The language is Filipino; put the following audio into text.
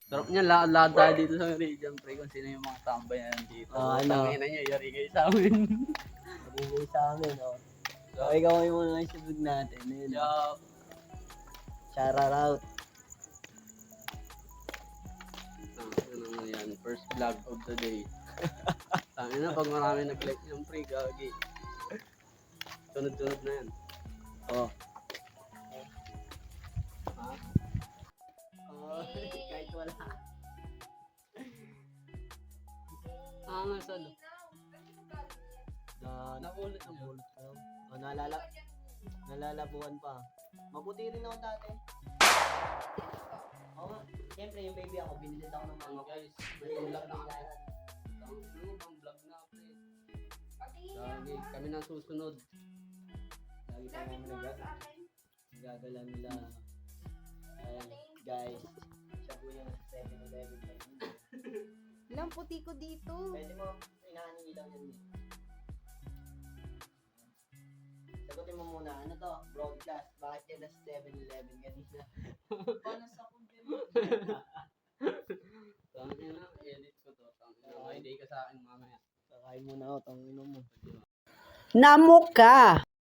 Sarap niya, lahat tayo dito sa region, pre, kung sino yung mga tambay na dito. Tangina nyo, yari kayo sa amin. Magbibigay sa amin, oh. So, ikaw ay muna yung sabog natin. Ayun. Yup. Shout out. Ano nga yan, first vlog of the day. Tangina, pag marami nag-like yung pre, gagi. Tunod-tunod na yan. Oh. Ha? Oh, kahit wala. Nga salo. Nakulit ang bulot ko. Oh, nalalabuhan pa. Mabuti rin ako dati. Oo nga. Siyempre yung baby ako, binilit ako ng mga Guys, may vlog na kami. Pang vlog na pre. Gagi, kami na susunod. Lagi pa namin nagagala nila. Guys, siya po yung 7-Eleven. Ilang puti ko dito. Pwede mo, inaani lang yun. Sagutin mo muna, ano to? Broadcast. Bakit yan na 7-Eleven kanina? Paano sa content? Tangina, edit ko to. Tangina, may day ka sa akin mamaya. Kakain muna ako, tangin mo. Namok ka!